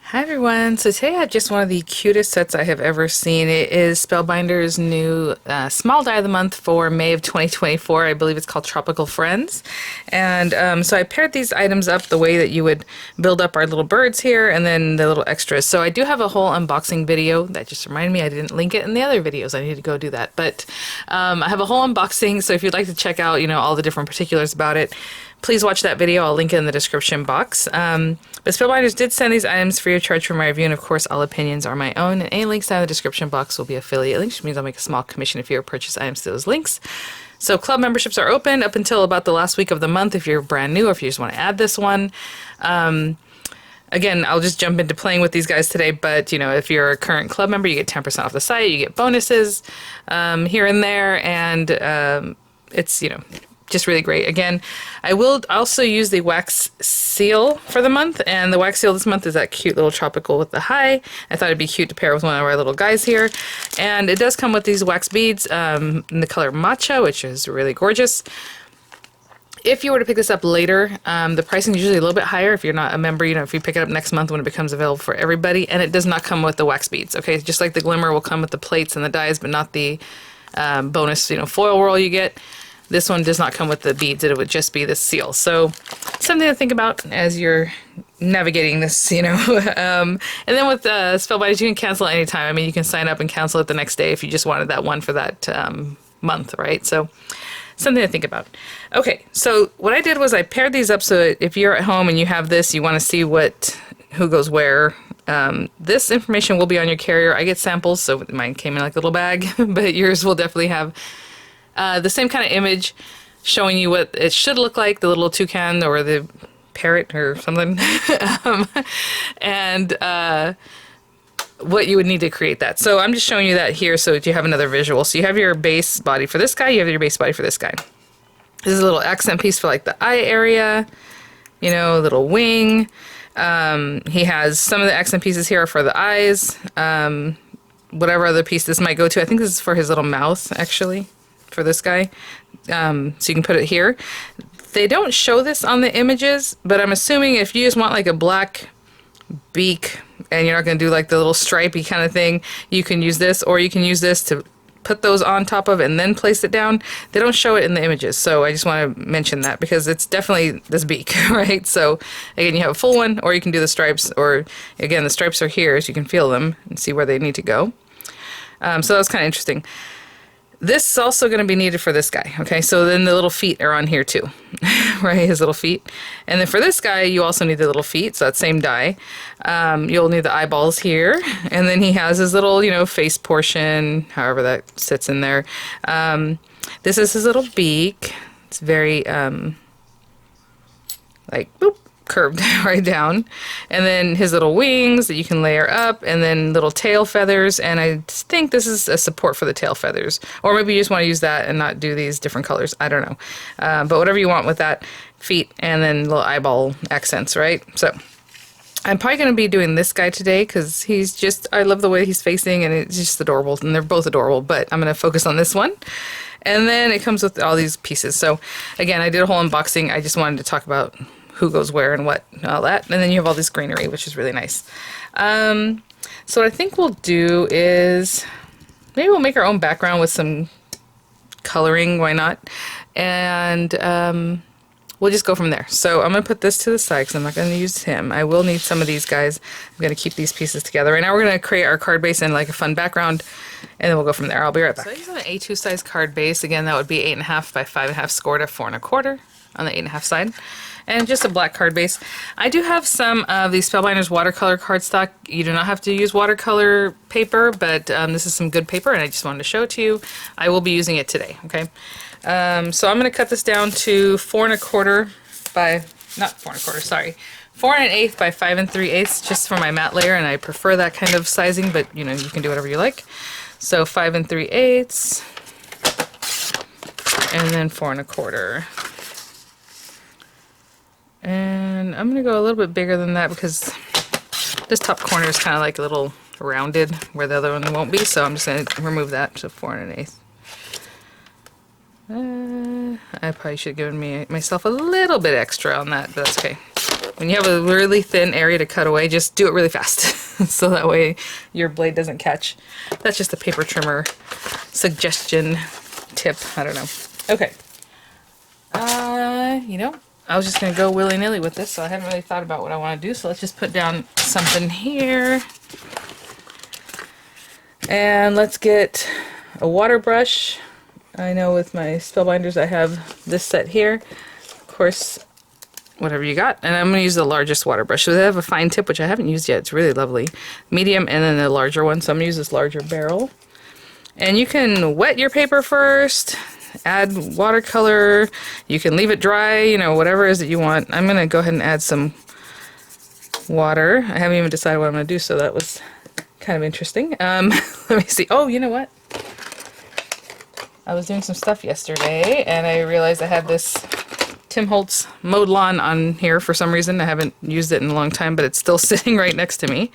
Hi everyone, so today I have just one of the cutest sets I have ever seen. It is Spellbinders' new small die of the month for May of 2024. I believe it's called Tropical Friends. And so I paired these items up the way that you would build up our little birds here and then the little extras. So I do have a whole unboxing video. That just reminded me I didn't link it in the other videos. I need to go do that. But I have a whole unboxing, so if you'd like to check out, all the different particulars about it, please watch that video. I'll link it in the description box. But Spellbinders did send these items free of charge for my review, and of course all opinions are my own, and any links down in the description box will be affiliate links, which means I'll make a small commission if you ever purchase items to those links. So club memberships are open up until about the last week of the month if you're brand new or if you just want to add this one. Again, I'll just jump into playing with these guys today, but if you're a current club member, you get 10% off the site, you get bonuses here and there, and it's, just really great. Again, I will also use the wax seal for the month, and the wax seal this month is that cute little tropical with the high. I thought it'd be cute to pair with one of our little guys here. And it does come with these wax beads in the color matcha, which is really gorgeous. If you were to pick this up later, the pricing is usually a little bit higher if you're not a member, if you pick it up next month when it becomes available for everybody, and it does not come with the wax beads, okay? Just like the glimmer will come with the plates and the dies, but not the bonus, foil roll you get. This one does not come with the beads, it would just be the seal. So something to think about as you're navigating this, and then with Spellbinders, you can cancel at any time. I mean, you can sign up and cancel it the next day if you just wanted that one for that month, right? So something to think about. Okay, so what I did was I paired these up so that if you're at home and you have this, you want to see who goes where. This information will be on your carrier. I get samples, so mine came in like a little bag, but yours will definitely have the same kind of image showing you what it should look like, the little toucan or the parrot or something, and what you would need to create that. So I'm just showing you that here so that you have another visual. So you have your base body for this guy, you have your base body for this guy. This is a little accent piece for like the eye area, little wing. He has some of the accent pieces here are for the eyes. Whatever other piece this might go to, I think this is for his little mouth actually. For this guy, so you can put it here. They don't show this on the images, but I'm assuming if you just want like a black beak and you're not going to do like the little stripey kind of thing, you can use this, or you can use this to put those on top of and then place it down. They don't show it in the images, so I just want to mention that because it's definitely this beak, right? So again, you have a full one, or you can do the stripes, or again, the stripes are here so you can feel them and see where they need to go. So that was kind of interesting. This is also going to be needed for this guy, okay? So then the little feet are on here too, right? His little feet. And then for this guy, you also need the little feet, so that same die. You'll need the eyeballs here. And then he has his little, face portion, however that sits in there. This is his little beak. It's very, boop, curved right down, and then his little wings that you can layer up, and then little tail feathers, and I think this is a support for the tail feathers, or maybe you just want to use that and not do these different colors, I don't know, but whatever you want with that, feet, and then little eyeball accents, right? So I'm probably going to be doing this guy today because I love the way he's facing, and it's just adorable, and they're both adorable, but I'm going to focus on this one. And then it comes with all these pieces. So again, I did a whole unboxing. I just wanted to talk about who goes where and what and all that. And then you have all this greenery, which is really nice. So what I think we'll do is maybe we'll make our own background with some coloring, why not? And we'll just go from there. So I'm going to put this to the side because I'm not going to use him. I will need some of these guys. I'm going to keep these pieces together. Right now we're going to create our card base and like a fun background, and then we'll go from there. I'll be right back. So I use an A2 size card base. Again, that would be 8.5 by 5.5 scored at 4 1/4 on the 8.5 side. And just a black card base. I do have some of these Spellbinders watercolor cardstock. You do not have to use watercolor paper, but this is some good paper, and I just wanted to show it to you. I will be using it today, okay? So I'm going to cut this down to 4 1/4 by, not 4 1/4, sorry, 4 1/8 by 5 3/8, just for my matte layer, and I prefer that kind of sizing, but you can do whatever you like. So 5 3/8, and then 4 1/4. And I'm going to go a little bit bigger than that because this top corner is kind of like a little rounded where the other one won't be, so I'm just going to remove that to 4 1/8. I probably should have given myself a little bit extra on that, but that's okay. when you have a really thin area to cut away, just do it really fast. So that way your blade doesn't catch. That's just a paper trimmer suggestion tip. I don't know. Okay. You know, I was just going to go willy-nilly with this, so I haven't really thought about what I want to do. So let's just put down something here. And let's get a water brush. I know with my Spellbinders I have this set here. Of course, whatever you got. And I'm going to use the largest water brush. So they have a fine tip, which I haven't used yet. It's really lovely. Medium, and then the larger one. So I'm going to use this larger barrel. And you can wet your paper first, add watercolor. You can leave it dry, you know, whatever it is that you want. I'm going to go ahead and add some water. I haven't even decided what I'm going to do, so that was kind of interesting. Let me see. Oh, you know what? I was doing some stuff yesterday, and I realized I had this Tim Holtz mowed lawn on here for some reason. I haven't used it in a long time, but it's still sitting right next to me.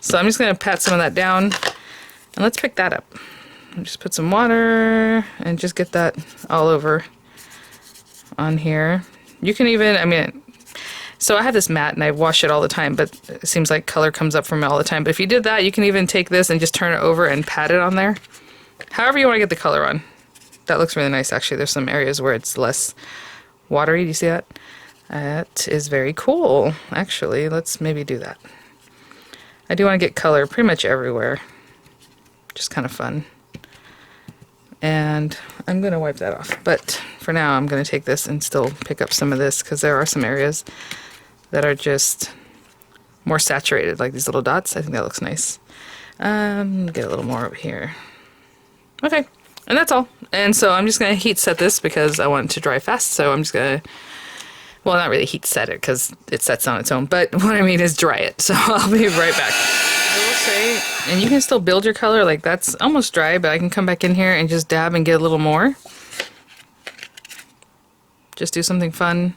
So I'm just going to pat some of that down, and let's pick that up. Just put some water, and just get that all over on here. You can even, I mean, so I have this mat, and I wash it all the time, but it seems like color comes up from it all the time. But if you did that, you can even take this and just turn it over and pat it on there. However you want to get the color on. That looks really nice, actually. There's some areas where it's less watery. Do you see that? That is very cool, actually. Let's maybe do that. I do want to get color pretty much everywhere. Just kind of fun. And I'm going to wipe that off. But for now, I'm going to take this and still pick up some of this, because there are some areas that are just more saturated, like these little dots. I think that looks nice. Get a little more over here. Okay. And that's all. And so I'm just going to heat set this because I want it to dry fast. So I'm just going to, well, not really heat set it because it sets on its own. But what I mean is dry it. So I'll be right back. I will say, and you can still build your color. Like that's almost dry, but I can come back in here and just dab and get a little more. Just do something fun.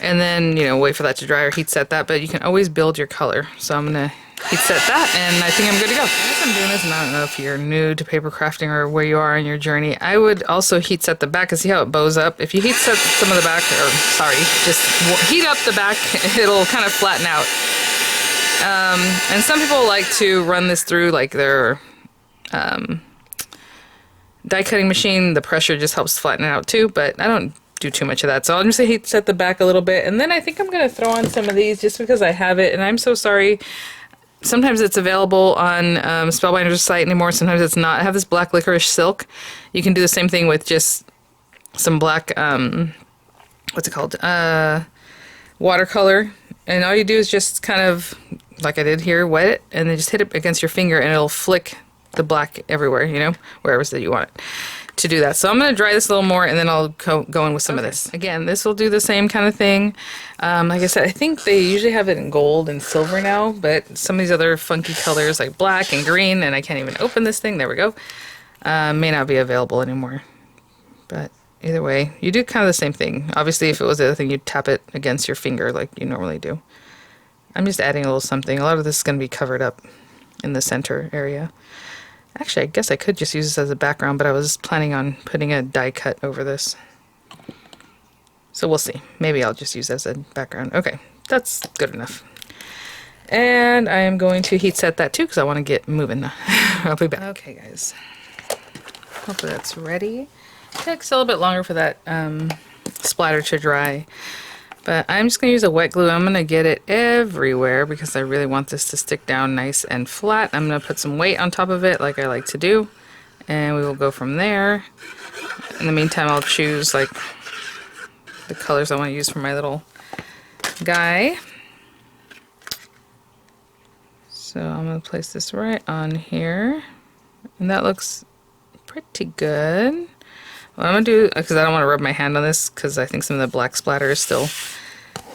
And then, you know, wait for that to dry or heat set that. But you can always build your color. So I'm going to heat set that, and I think I'm good to go. As I'm doing this, and I don't know if you're new to paper crafting or where you are in your journey, I would also heat set the back and see how it bows up. If you heat set some of the back, or sorry, just heat up the back, it'll kind of flatten out. And some people like to run this through like their die cutting machine. The pressure just helps flatten it out too, but I don't do too much of that. So I'm just gonna heat set the back a little bit, and then I think I'm gonna throw on some of these just because I have it, and I'm so sorry. Sometimes it's available on Spellbinders' site anymore. Sometimes it's not. I have this black licorice silk. You can do the same thing with just some black, what's it called? Watercolor. And all you do is just kind of, like I did here, wet it, and then just hit it against your finger, and it'll flick the black everywhere, you know, wherever that you want it to do that. So I'm going to dry this a little more, and then I'll go in with some of this. Again, this will do the same kind of thing. Like I said, I think they usually have it in gold and silver now, but some of these other funky colors like black and green, and I can't even open this thing, there we go, may not be available anymore. But either way, you do kind of the same thing. Obviously, if it was the other thing, you'd tap it against your finger like you normally do. I'm just adding a little something. A lot of this is going to be covered up in the center area. Actually, I guess I could just use this as a background, but I was planning on putting a die cut over this. So we'll see. Maybe I'll just use it as a background. Okay, that's good enough. And I am going to heat set that too because I want to get moving. I'll be back. Okay, guys. Hopefully that's ready. It takes a little bit longer for that splatter to dry. But I'm just going to use a wet glue. I'm going to get it everywhere because I really want this to stick down nice and flat. I'm going to put some weight on top of it like I like to do. And we will go from there. In the meantime, I'll choose like the colors I want to use for my little guy. So I'm going to place this right on here. And that looks pretty good. What I'm going to do, because I don't want to rub my hand on this because I think some of the black splatter is still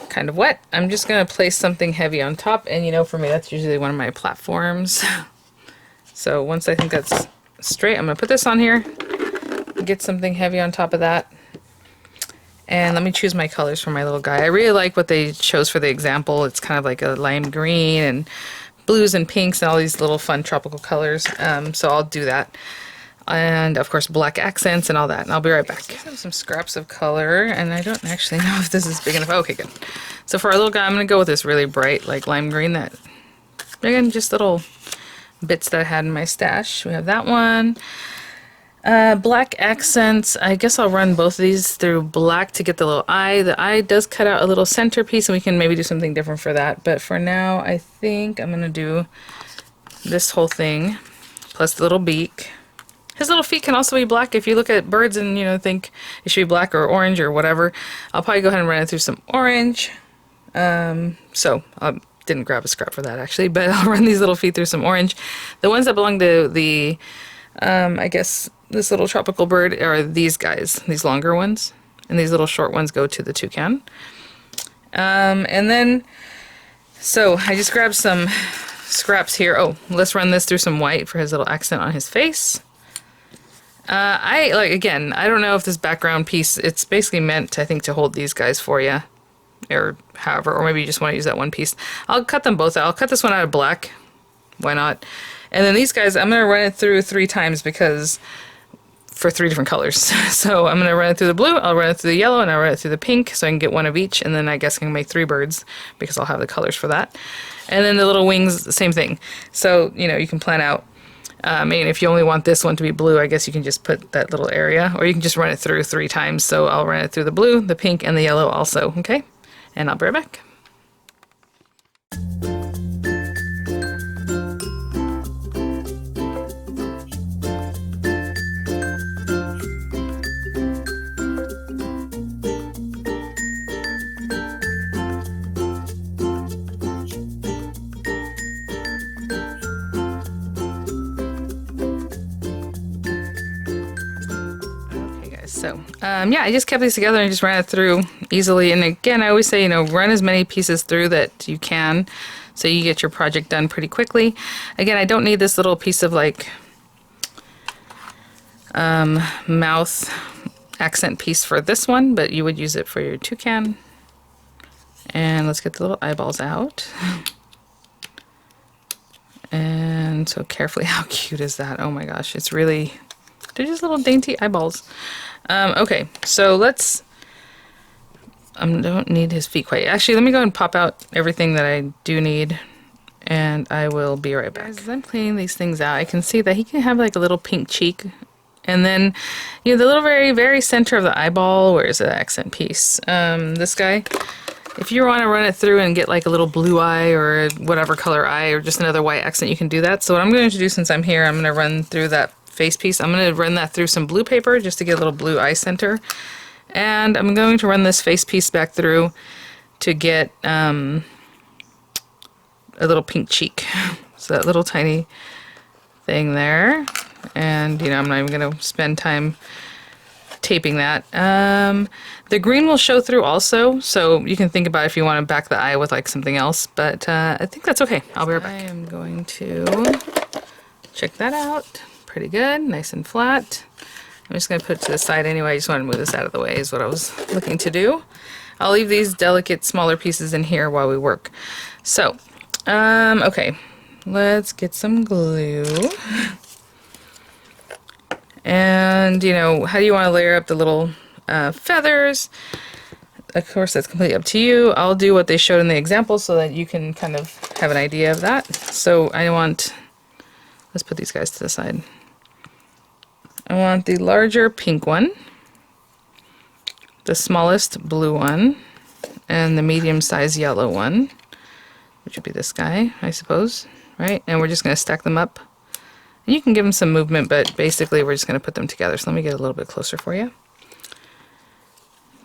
kind of wet, I'm just going to place something heavy on top, and you know, for me that's usually one of my platforms. So once I think that's straight, I'm going to put this on here, get something heavy on top of that, and let me choose my colors for my little guy. I really like what they chose for the example. It's kind of like a lime green and blues and pinks and all these little fun tropical colors, so I'll do that. and of course black accents and all that, and I'll be right back. I have some scraps of color, and I don't actually know if this is big enough. Okay, good. So for our little guy, I'm going to go with this really bright, like lime green, that, again, just little bits that I had in my stash. We have that one. Black accents, I guess I'll run both of these through black to get the little eye. The eye does cut out a little centerpiece, and we can maybe do something different for that, but for now I think I'm going to do this whole thing, plus the little beak. His little feet can also be black. If you look at birds and, you know, think it should be black or orange or whatever, I'll probably go ahead and run it through some orange. So I didn't grab a scrap for that actually, but I'll run these little feet through some orange. The ones that belong to the, I guess this little tropical bird are these guys, these longer ones, and these little short ones go to the toucan. And then, so I just grabbed some scraps here. Oh, let's run this through some white for his little accent on his face. Again, I don't know if this background piece, it's basically meant, I think, to hold these guys for you, or however, or maybe you just want to use that one piece. I'll cut them both out. I'll cut this one out of black. Why not? And then these guys, I'm going to run it through 3 times because, for 3 different colors. So I'm going to run it through the blue, I'll run it through the yellow, and I'll run it through the pink, so I can get one of each, and then I guess I can make 3 birds because I'll have the colors for that. And then the little wings, the same thing. So, you know, you can plan out. I mean, if you only want this one to be blue, I guess you can just put that little area, or you can just run it through 3 times. So I'll run it through the blue, the pink, and the yellow also, okay? And I'll be right back. So, yeah, I just kept these together and just ran it through easily. And again, I always say, you know, run as many pieces through that you can so you get your project done pretty quickly. Again, I don't need this little piece of, like, mouth accent piece for this one, but you would use it for your toucan. And let's get the little eyeballs out. And so carefully, how cute is that? Oh my gosh, it's really, they're just little dainty eyeballs. Okay, so let's, I don't need his feet quite. Actually, let me go and pop out everything that I do need, and I will be right back. As I'm cleaning these things out, I can see that he can have like a little pink cheek, and then, you know, the little very, very center of the eyeball, where is the accent piece? This guy, if you want to run it through and get like a little blue eye or whatever color eye or just another white accent, you can do that. So what I'm going to do, since I'm here, I'm going to run through that face piece. I'm going to run that through some blue paper just to get a little blue eye center. And I'm going to run this face piece back through to get a little pink cheek. So that little tiny thing there. And, you know, I'm not even going to spend time taping that. The green will show through also, so you can think about if you want to back the eye with like something else, but I think that's okay. I'll be right back. I am going to check that out. Pretty good, nice and flat. I'm just going to put it to the side anyway. I just want to move this out of the way is what I was looking to do. I'll leave these delicate smaller pieces in here while we work. So, okay, let's get some glue. And, you know, how do you want to layer up the little feathers? Of course, that's completely up to you. I'll do what they showed in the example so that you can kind of have an idea of that. So I want, let's put these guys to the side. I want the larger pink one, the smallest blue one, and the medium-sized yellow one, which would be this guy, I suppose, right? And we're just going to stack them up. And you can give them some movement, but basically we're just going to put them together. So let me get a little bit closer for you.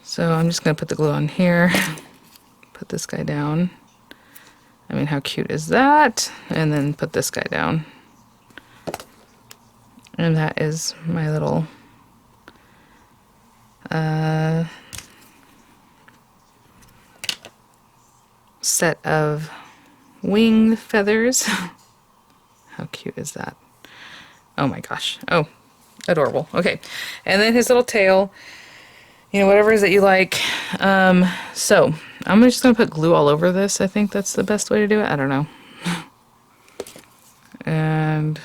So I'm just going to put the glue on here, put this guy down. I mean, how cute is that? And then put this guy down. And that is my little set of wing feathers. How cute is that? Oh my gosh. Oh, adorable. Okay. And then his little tail, you know, whatever it is that you like. So I'm just going to put glue all over this. I think that's the best way to do it. I don't know. And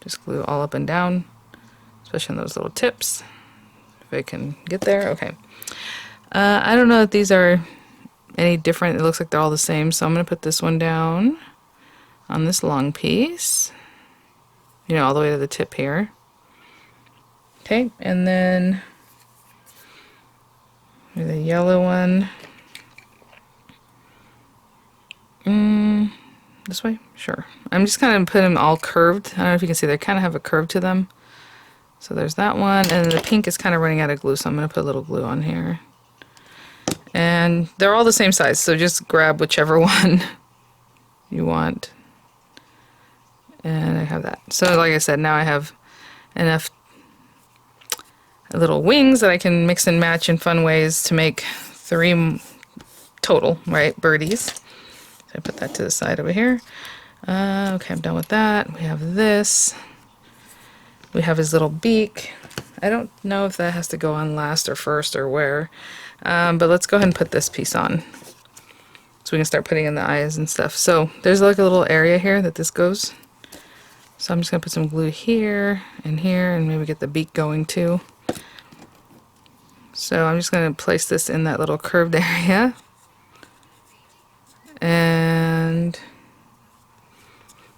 Just glue all up and down, especially on those little tips. If I can get there, okay. I don't know if these are any different. It looks like they're all the same, so I'm going to put this one down on this long piece, you know, all the way to the tip here. Okay, and then the yellow one. This way? Sure. I'm just kind of putting them all curved. I don't know if you can see, they kind of have a curve to them. So there's that one, and the pink is kind of running out of glue, so I'm going to put a little glue on here. And they're all the same size, so just grab whichever one you want. And I have that. So like I said, now I have enough little wings that I can mix and match in fun ways to make 3 total, right, birdies. So I put that to the side over here. Okay, I'm done with that. We have this. We have his little beak. I don't know if that has to go on last or first or where, but let's go ahead and put this piece on so we can start putting in the eyes and stuff. So there's like a little area here that this goes. So I'm just gonna put some glue here, and maybe get the beak going too. So I'm just gonna place this in that little curved area. And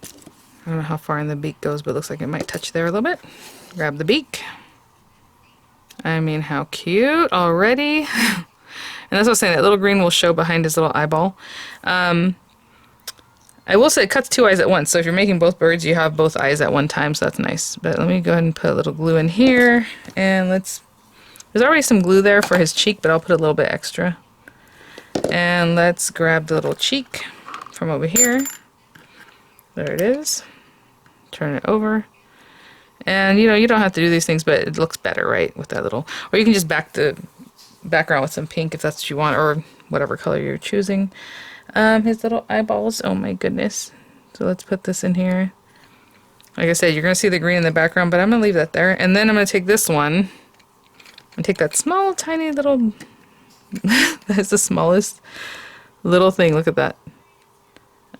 I don't know how far in the beak goes, but it looks like it might touch there a little bit. Grab the beak. I mean, how cute already. And that's what I was saying, that little green will show behind his little eyeball. I will say it cuts 2 eyes at once, so if you're making both birds, you have both eyes at one time, so that's nice. But let me go ahead and put a little glue in here, and there's already some glue there for his cheek, but I'll put a little bit extra. And let's grab the little cheek from over here. There it is. Turn it over. And you know, you don't have to do these things, but it looks better, right, with that little, or you can just back the background with some pink if that's what you want, or whatever color you're choosing. His little eyeballs, oh my goodness. So let's put this in here. Like I said, you're gonna see the green in the background, but I'm gonna leave that there. And then I'm gonna take this one and take that small, tiny little, that's the smallest little thing, look at that.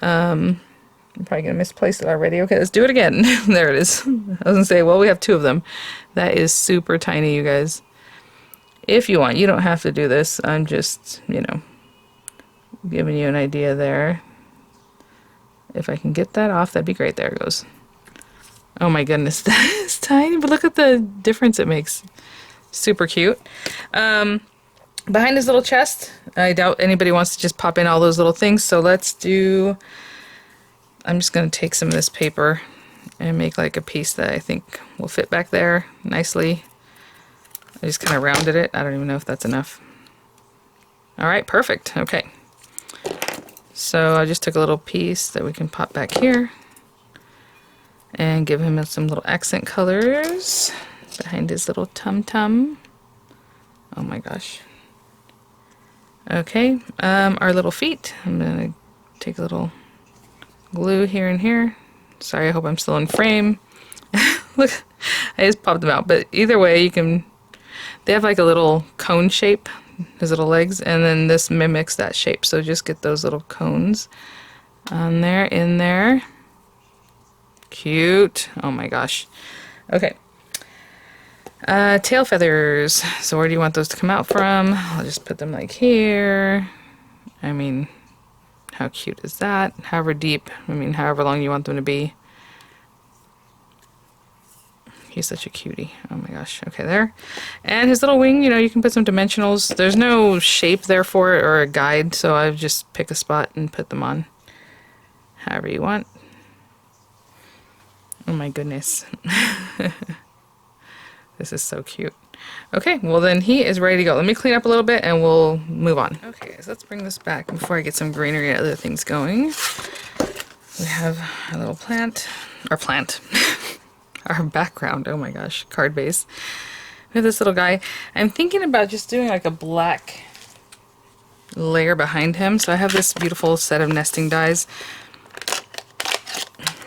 I'm probably gonna misplace it already. Okay, let's do it again. There it is. I was gonna say, well, we have 2 of them. That is super tiny, you guys. If you want, you don't have to do this. I'm just, you know, giving you an idea there. If I can get that off, that'd be great. There it goes. Oh my goodness, that is tiny, but look at the difference it makes. Super cute. Behind his little chest, I doubt anybody wants to just pop in all those little things, so let's do, I'm just going to take some of this paper and make like a piece that I think will fit back there nicely. I just kind of rounded it. I don't even know if that's enough. Alright, perfect. Okay. So I just took a little piece that we can pop back here and give him some little accent colors behind his little tum-tum. Oh my gosh. Okay, our little feet. I'm gonna take a little glue here and here. Sorry, I hope I'm still in frame. Look, I just popped them out, but either way you can, they have like a little cone shape, his little legs, and then this mimics that shape, so just get those little cones on there, in there. Cute. Oh my gosh. Okay. Tail feathers. So where do you want those to come out from? I'll just put them like here. I mean, how cute is that? However deep, I mean, however long you want them to be. He's such a cutie. Oh my gosh. Okay, there. And his little wing, you know, you can put some dimensionals. There's no shape there for it or a guide, so I just pick a spot and put them on however you want. Oh my goodness. This is so cute. Okay, well then he is ready to go. Let me clean up a little bit and we'll move on. Okay, so let's bring this back before I get some greenery and other things going. We have our little plant, our background, oh my gosh, card base. We have this little guy. I'm thinking about just doing like a black layer behind him. So I have this beautiful set of nesting dies.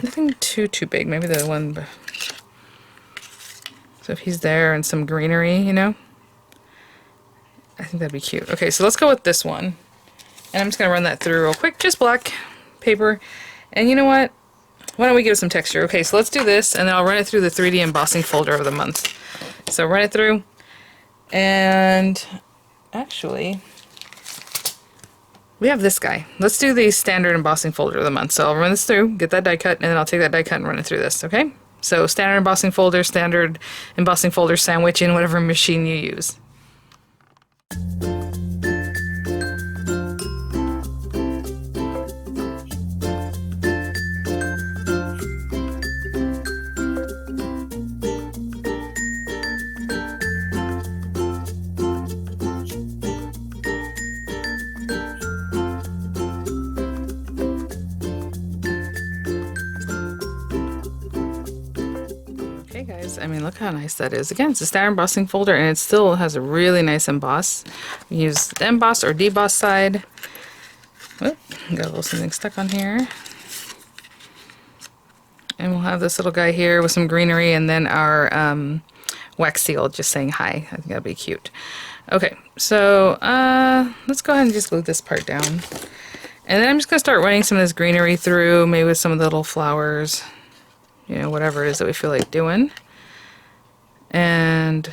Nothing too big, maybe the one. So if he's there and some greenery, you know, I think that'd be cute. Okay, so let's go with this one. And I'm just gonna run that through real quick, just black paper. And you know what? why don't we give it some texture? Okay, so let's do this, and then I'll run it through the 3D embossing folder of the month. So run it through, and actually, we have this guy. Let's do the standard embossing folder of the month. So I'll run this through, get that die cut, and then I'll take that die cut and run it through this, okay? So standard embossing folder sandwich in whatever machine you use. Okay guys, I mean look how nice that is. Again, it's a standard embossing folder and it still has a really nice emboss. Use the emboss or deboss side. Oop, got a little something stuck on here. And we'll have this little guy here with some greenery and then our wax seal just saying hi. I think that'd be cute. Okay, so let's go ahead and just glue this part down. And then I'm just going to start running some of this greenery through, maybe with some of the little flowers. You know, whatever it is that we feel like doing. And,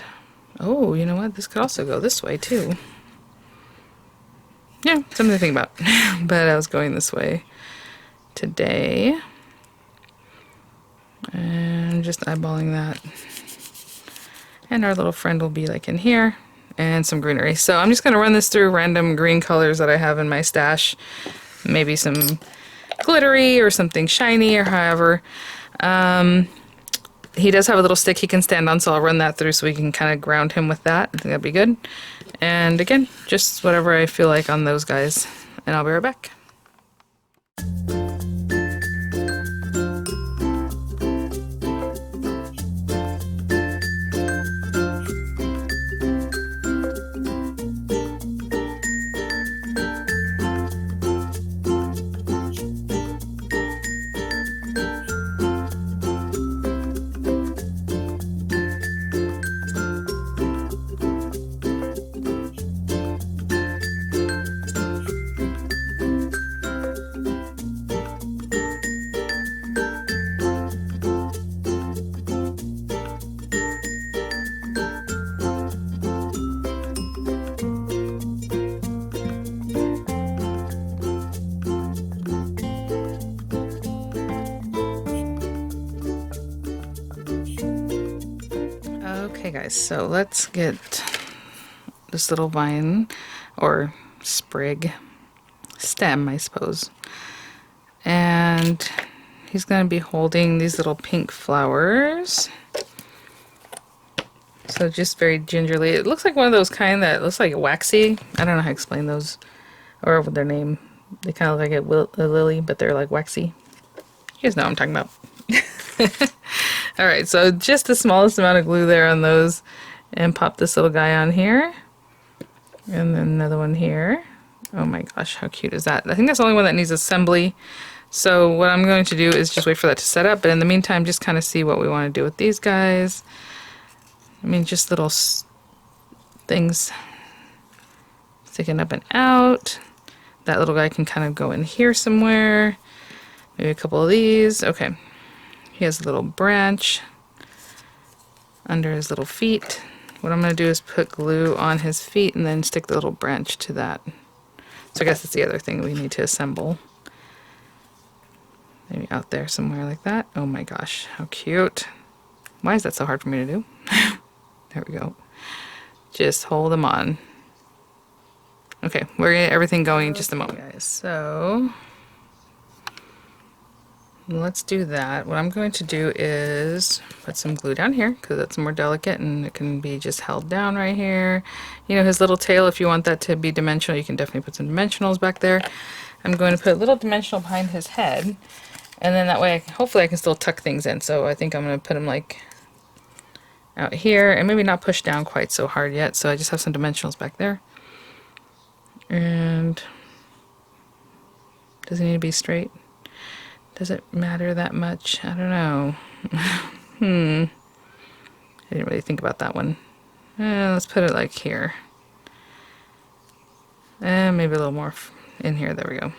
oh, you know what? This could also go this way, too. Yeah, something to think about. But I was going this way today. And just eyeballing that. And our little friend will be like in here. And some greenery. So I'm just going to run this through random green colors that I have in my stash. Maybe some glittery or something shiny or however. He does have a little stick he can stand on, so I'll run that through so we can kind of ground him with that. I think that'd be good. And again, just whatever I feel like on those guys. And I'll be right back. Okay guys, so let's get this little vine, or sprig, stem I suppose, and he's going to be holding these little pink flowers. So just very gingerly, it looks like one of those kind that looks like waxy. I don't know how to explain those, or what their name. They kind of look like a lily, but they're like waxy. You guys know what I'm talking about. Alright, so just the smallest amount of glue there on those, and pop this little guy on here, and then another one here. Oh my gosh, how cute is that? I think that's the only one that needs assembly. So what I'm going to do is just wait for that to set up, but in the meantime just kind of see what we want to do with these guys. I mean, just little things sticking up and out. That little guy can kind of go in here somewhere. Maybe a couple of these. Okay. He has a little branch under his little feet. What I'm going to do is put glue on his feet and then stick the little branch to that. So I guess that's the other thing we need to assemble. Maybe out there somewhere like that. Oh my gosh, how cute. Why is that so hard for me to do? There we go. Just hold them on. Okay, we're going to get everything going in just a moment, guys. So let's do that. What I'm going to do is put some glue down here because that's more delicate and it can be just held down right here. You know, his little tail, if you want that to be dimensional, you can definitely put some dimensionals back there. I'm going to put a little dimensional behind his head, and then that way hopefully I can still tuck things in. So I think I'm going to put him like out here and maybe not push down quite so hard yet. So I just have some dimensionals back there. And does he need to be straight? Does it matter that much? I don't know. I didn't really think about that one. Let's put it like here. And maybe a little more in here. There we go.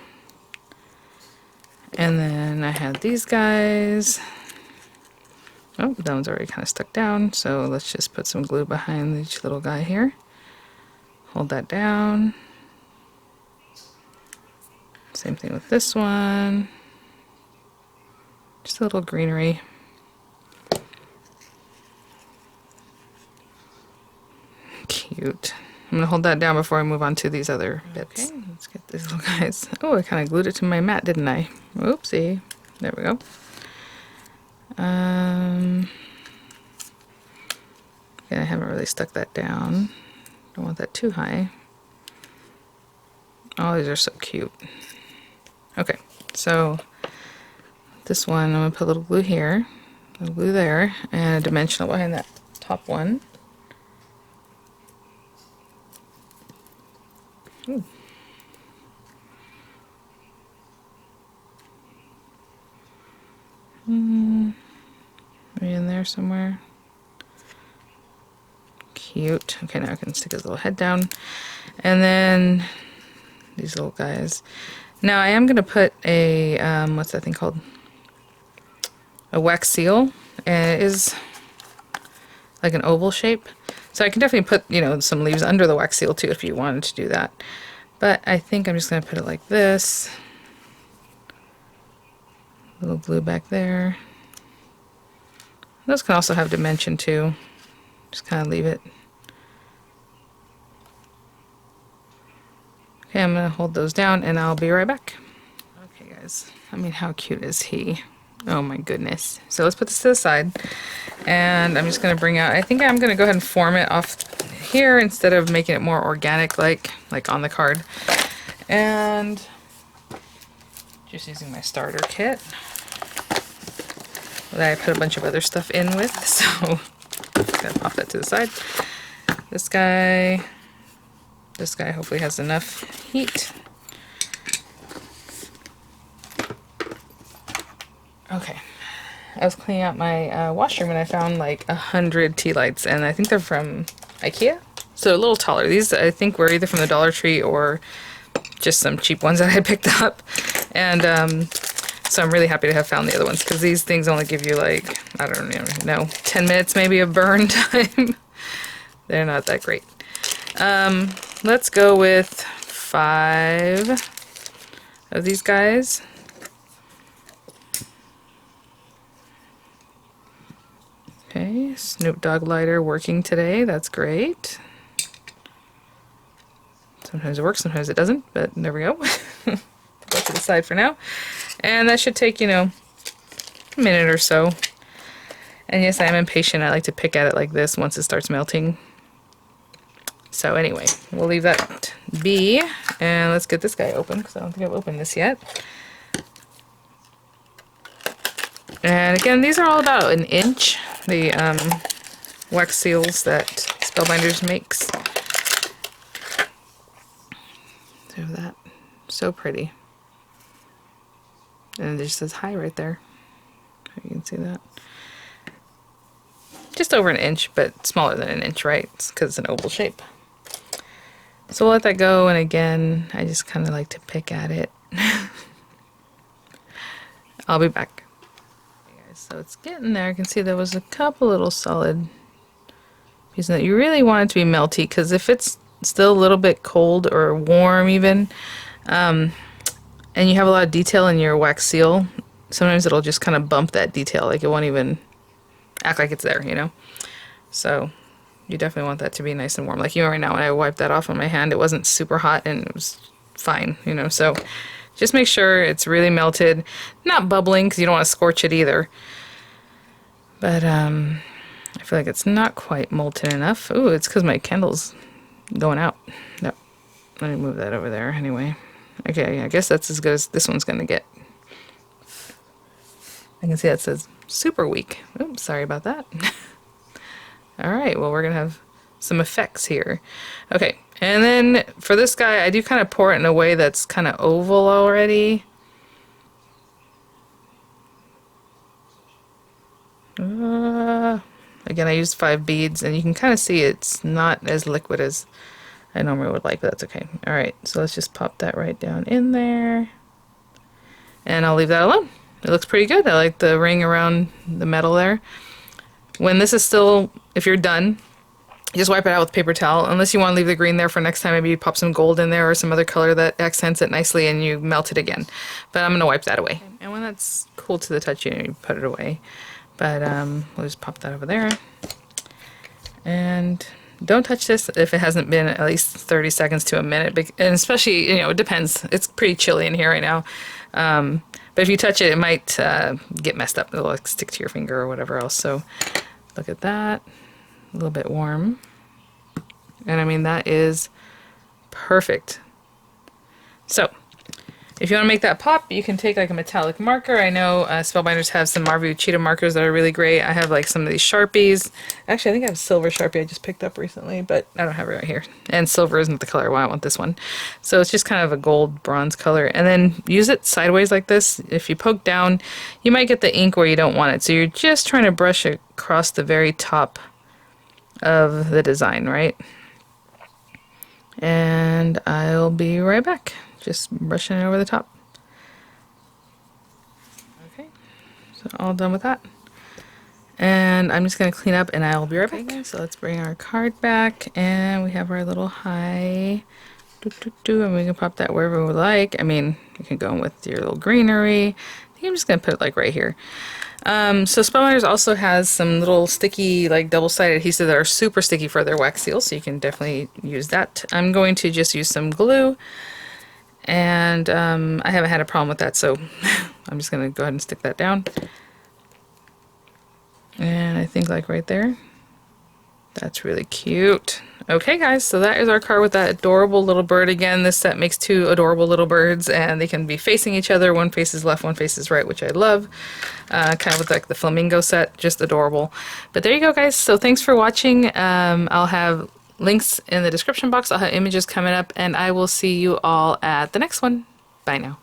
And then I had these guys. Oh, that one's already kind of stuck down, so let's just put some glue behind each little guy here. Hold that down. Same thing with this one. Just a little greenery. Cute. I'm gonna hold that down before I move on to these other bits. Okay, let's get these little guys. Oh, I kind of glued it to my mat, didn't I? Oopsie. There we go. And I haven't really stuck that down. Don't want that too high. Oh, these are so cute. Okay, so this one, I'm gonna put a little glue here, a little glue there, and a dimensional behind that top one. Ooh. Maybe in there somewhere. Cute. Okay, now I can stick his little head down. And then these little guys. Now I am going to put a, what's that thing called? A wax seal. And it is like an oval shape. So I can definitely put, you know, some leaves under the wax seal too if you wanted to do that. But I think I'm just going to put it like this. A little glue back there. Those can also have dimension too. Just kind of leave it. Okay, I'm going to hold those down and I'll be right back. Okay guys, I mean, how cute is he? Oh my goodness. So let's put this to the side. And I'm just going to bring out, I think I'm going to go ahead and form it off here instead of making it more organic like on the card. And just using my starter kit that I put a bunch of other stuff in with, so I'm just going to pop that to the side. This guy hopefully has enough heat. Okay. I was cleaning out my washroom and I found like 100 tea lights, and I think they're from IKEA. So a little taller. These I think were either from the Dollar Tree or just some cheap ones that I picked up. And so I'm really happy to have found the other ones, because these things only give you like, I don't even know, 10 minutes maybe of burn time. They're not that great. Let's go with 5 of these guys. Okay, Snoop Dogg lighter working today. That's great. Sometimes it works, sometimes it doesn't, but there we go. Put that to the side for now. And that should take, you know, a minute or so. And yes, I am impatient. I like to pick at it like this once it starts melting. So anyway, we'll leave that be. And let's get this guy open, because I don't think I've opened this yet. And again, these are all about an inch. The wax seals that Spellbinders makes. So that, so pretty. And it just says hi right there. You can see that. Just over an inch, but smaller than an inch, right? Because it's an oval shape. So we'll let that go, and again, I just kind of like to pick at it. I'll be back. Okay, guys, so it's getting there. You can see there was a couple little solid pieces that you really want it to be melty, because if it's still a little bit cold or warm even, and you have a lot of detail in your wax seal, sometimes it'll just kind of bump that detail, like it won't even act like it's there, you know? So you definitely want that to be nice and warm. Like, you know, right now when I wiped that off on my hand, it wasn't super hot and it was fine, you know? So just make sure it's really melted, not bubbling, because you don't want to scorch it either. But I feel like it's not quite molten enough. Ooh, it's because my candle's going out. No, let me move that over there anyway. Okay, I guess that's as good as this one's going to get. I can see that says super weak. Oops, sorry about that. Alright, well, we're going to have some effects here. Okay, and then for this guy, I do kind of pour it in a way that's kind of oval already. Again, I used 5 beads, and you can kind of see it's not as liquid as I normally would like, but that's okay. Alright, so let's just pop that right down in there. And I'll leave that alone. It looks pretty good. I like the ring around the metal there. When this is still, if you're done, just wipe it out with a paper towel. Unless you want to leave the green there for next time, maybe you pop some gold in there or some other color that accents it nicely and you melt it again. But I'm going to wipe that away. And when that's cool to the touch, you put it away. But we'll just pop that over there. And don't touch this if it hasn't been at least 30 seconds to a minute. And especially, you know, it depends. It's pretty chilly in here right now. But if you touch it, it might get messed up. It'll like stick to your finger or whatever else. So look at that. A little bit warm. And I mean, that is perfect. So if you want to make that pop, you can take like a metallic marker. I know Spellbinders have some Marvu Cheetah markers that are really great. I have like some of these Sharpies. Actually, I think I have a silver Sharpie I just picked up recently, but I don't have it right here. And silver isn't the color I want this one. So it's just kind of a gold bronze color. And then use it sideways like this. If you poke down, you might get the ink where you don't want it. So you're just trying to brush it across the very top of the design, right? And I'll be right back. Just brushing it over the top. Okay, so all done with that. And I'm just going to clean up and I'll be right back. So let's bring our card back and we have our little high. And we can pop that wherever we like. I mean, you can go in with your little greenery. I think I'm just going to put it like right here. So Spellbinders also has some little sticky, like double-sided adhesive that are super sticky for their wax seals, so you can definitely use that. I'm going to just use some glue, and I haven't had a problem with that, so I'm just going to go ahead and stick that down. And I think like right there. That's really cute. Okay guys, so that is our card with that adorable little bird. Again, this set makes two adorable little birds and they can be facing each other. One faces left, one faces right, which I love. Kind of with like the flamingo set, just adorable. But there you go guys, so thanks for watching. I'll have links in the description box. I'll have images coming up and I will see you all at the next one. Bye now.